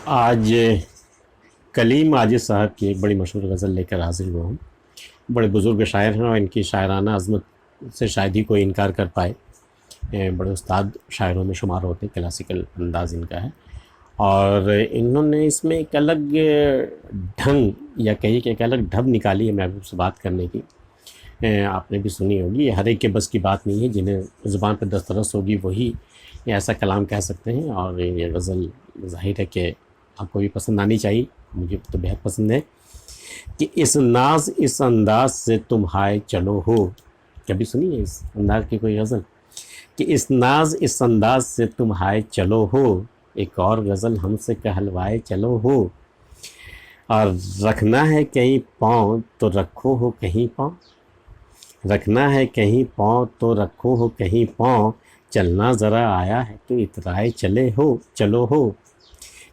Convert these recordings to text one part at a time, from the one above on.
आज कलीम आजिज़ साहब की एक बड़ी मशहूर गज़ल लेकर हाजिर हुआ हूँ। बड़े बुज़ुर्ग शायर हैं और इनकी शायराना अज़मत से शायद ही कोई इनकार कर पाए। बड़े उस्ताद शायरों में शुमार होते, क्लासिकल अंदाज़ इनका है और इन्होंने इसमें एक अलग ढंग या कहिए कि एक अलग ढब निकाली है महबूब से बात करने की। आपने भी सुनी होगी। ये हर एक के बस की बात नहीं है, जिन्हें ज़ुबान पर दस्तरस होगी वही ऐसा कलाम कह सकते हैं। और ये गज़ल ज़ाहिर है कि आपको भी पसंद आनी चाहिए, मुझे तो बेहद पसंद है। कि इस नाज इस अंदाज से तुम हाय चलो हो। कभी सुनी है इस अंदाज की कोई गज़ल? कि इस नाज इस अंदाज से तुम हाय चलो हो, एक और गज़ल हमसे कहलवाए चलो हो। और रखना है कहीं पाँव तो रखो हो कहीं पाँव, रखना है कहीं पाँव तो रखो हो कहीं पाँव, चलना ज़रा आया है तो इतराए चले हो चलो हो,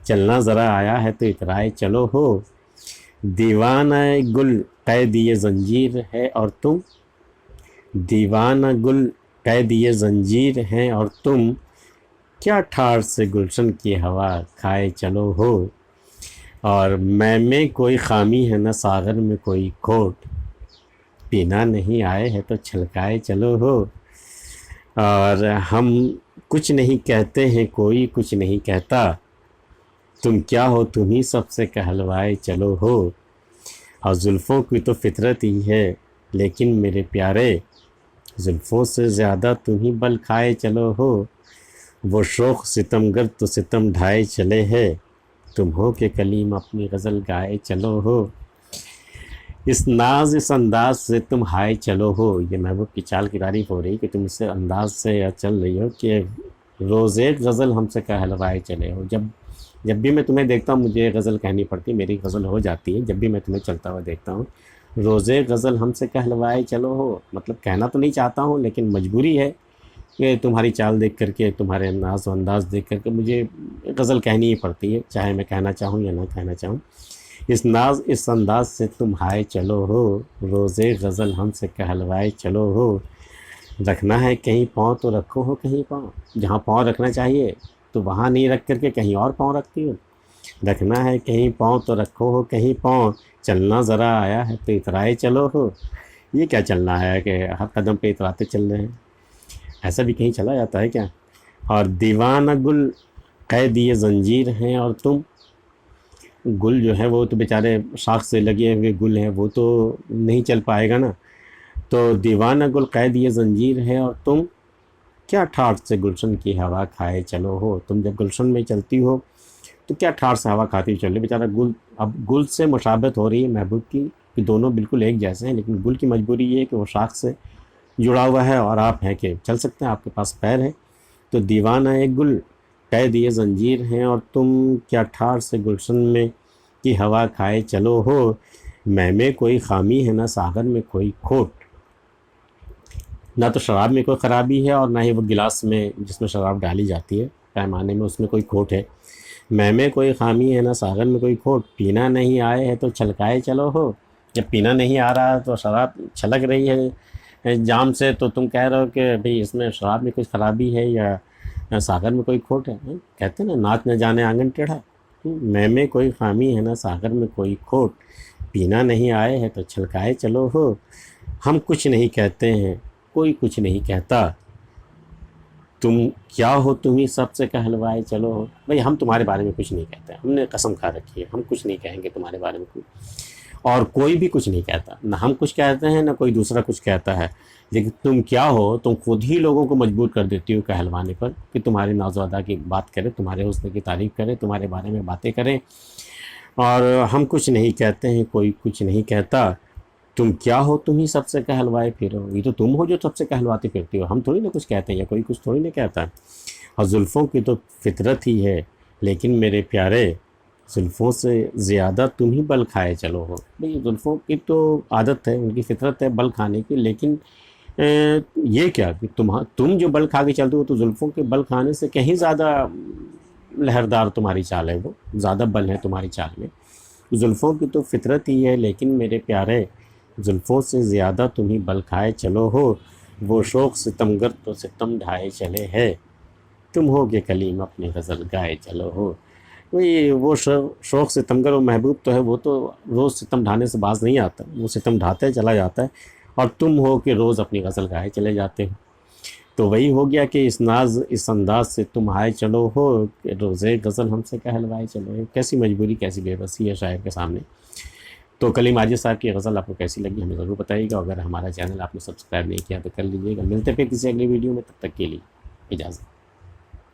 चलना ज़रा आया है तो इतराए चलो हो। दीवाना गुल कैद ये ज़ंजीर है और तुम, दीवाना गुल कैद ये ज़ंजीर हैं और तुम, क्या ठार से गुलशन की हवा खाए चलो हो। और मैं में कोई खामी है न सागर में कोई खोट, पीना नहीं आए है तो छलकाए चलो हो। और हम कुछ नहीं कहते हैं कोई कुछ नहीं कहता, तुम क्या हो तुम ही सबसे कहलवाए चलो हो। और जुल्फ़ों की तो फितरत ही है लेकिन मेरे प्यारे, जुल्फ़ों से ज़्यादा तुम ही बल खाए चलो हो। वो शौक़ सितमगर तो सितम ढाए चले है, तुम हो के कलीम अपनी गज़ल गाए चलो हो। इस नाज इस अंदाज से तुम हाय चलो हो। ये महबूब की चाल की तारीफ़ हो रही कि तुम इस अंदाज से चल रही हो कि रोज़े गज़ल हमसे कहलवाए चले हो। जब भी मैं तुम्हें देखता हूँ मुझे गज़ल कहनी पड़ती, मेरी गज़ल हो जाती है जब भी मैं तुम्हें चलता हुआ देखता हूँ। रोज़े गज़ल हमसे कहलवाए चलो हो, मतलब कहना तो नहीं चाहता हूँ लेकिन मजबूरी है कि तुम्हारी चाल देख करके, तुम्हारे नाज व अंदाज़ देख करके मुझे गज़ल कहनी ही पड़ती है, चाहे मैं कहना चाहूँ या ना कहना चाहूँ। इस नाज इस अंदाज से तुम हाय चलो हो, रोज़े गज़ल हमसे कहलवाए चलो हो। रखना है कहीं पाँव तो रखो हो कहीं पाँव, जहाँ पाँव रखना चाहिए तो वहाँ नहीं रख करके कहीं और पाँव रखती हो। रखना है कहीं पाँव तो रखो हो कहीं पाँव, चलना ज़रा आया है तो इतराए चलो हो। ये क्या चलना है कि हर कदम पे इतराते चल रहे हैं, ऐसा भी कहीं चला जाता है क्या? और दीवाना गुल कैद ये ज़ंजीर हैं और तुम, गुल जो है वो तो बेचारे शाख से लगे हुए गुल हैं, वो तो नहीं चल पाएगा ना। तो दीवाना गुल कैद ये ज़ंजीर है और तुम, क्या ठाठ से गुलशन की हवा खाए चलो हो। तुम जब गुलशन में चलती हो तो क्या ठाठ से हवा खाती चलो। बेचारा गुल, अब गुल से मुशाबत हो रही है महबूब की कि दोनों बिल्कुल एक जैसे हैं, लेकिन गुल की मजबूरी ये है कि वो शाख से जुड़ा हुआ है और आप हैं कि चल सकते हैं, आपके पास पैर है। तो दीवाना एक गुल कैद ये ज़ंजीर हैं और तुम, क्या ठार से गुलशन में की हवा खाए चलो हो। मैं में कोई खामी है ना सागर में कोई खोट, ना तो शराब में कोई ख़राबी है और ना ही वो गिलास में जिसमें शराब डाली जाती है पैमाने में उसमें कोई खोट है। मैं में कोई खामी है ना सागर में कोई खोट, पीना नहीं आए है तो छलकाए चलो हो। जब पीना नहीं आ रहा तो शराब छलक रही है जाम से, तो तुम कह रहे हो कि भाई इसमें शराब में कुछ ख़राबी है या सागर में कोई खोट है। कहते हैं ना, नाच न जाने आंगन टेढ़ा। मैं में कोई खामी है ना सागर में कोई खोट, पीना नहीं आए है तो छलकाए चलो हो। हम कुछ नहीं कहते हैं कोई कुछ नहीं कहता, तुम क्या हो तुम ही सबसे कहलवाए चलो हो। भाई हम तुम्हारे बारे में कुछ नहीं कहते, हमने कसम खा रखी है हम कुछ नहीं कहेंगे तुम्हारे बारे में कुछ, और कोई भी कुछ नहीं कहता, ना हम कुछ कहते हैं ना कोई दूसरा कुछ कहता है। लेकिन तुम क्या हो, तुम खुद ही लोगों को मजबूर कर देती हो कहलवाने पर कि तुम्हारी नाज़-ओ-अदा की बात करें, तुम्हारे हुस्न की तारीफ़ करें, तुम्हारे बारे में बातें करें। और हम कुछ नहीं कहते हैं कोई कुछ नहीं कहता, तुम क्या हो तुम ही सबसे कहलवाए फिरो। ये तो तुम हो जो सबसे कहलवाती फिरती हो, हम थोड़ी ना कुछ कहते हैं या कोई कुछ थोड़ी ना कहता है। और जुल्फ़ों की तो फितरत ही है लेकिन मेरे प्यारे, जुल्फ़ों से ज़्यादा तुम ही बल खाए चलो हो। भाई जुल्फ़ों की तो आदत है, उनकी फितरत है बल खाने की, लेकिन ये क्या कि तुम जो बल खा के चलते हो तो जुल्फ़ों के बल खाने से कहीं ज़्यादा लहरदार तुम्हारी चाल है, वो ज़्यादा बल है तुम्हारी चाल में। जुल्फ़ों की तो फितरत ही है लेकिन मेरे प्यारे, जुल्फ़ों से ज़्यादा तुम ही बल खाए चलो हो। वो शौक़ सितमगर तो सितम ढाए चले है, तुम हो के कलीम अपनी गज़ल गाए चलो हो। وہی وہ شوق ستمگر و محبوب تو ہے، وہ تو روز ستم ڈھانے سے باز نہیں آتا، وہ ستم ڈھاتا ہے چلا جاتا ہے، اور تم ہو کہ روز اپنی غزل گائے چلے جاتے ہو۔ تو وہی ہو گیا کہ اس ناز اس انداز سے تم آئے چلو ہو کہ روزے غزل ہم سے کہلوائے چلو۔ کیسی مجبوری، کیسی بے بسی ہے شاعر کے سامنے۔ تو کلیم عاجز صاحب کی غزل آپ کو کیسی لگی ہمیں ضرور بتائیے گا، اگر ہمارا چینل آپ نے سبسکرائب نہیں کیا تو کر لیجیے گا۔ ملتے پھر کسی اگلی ویڈیو میں، تب تک کے لیے اجازت۔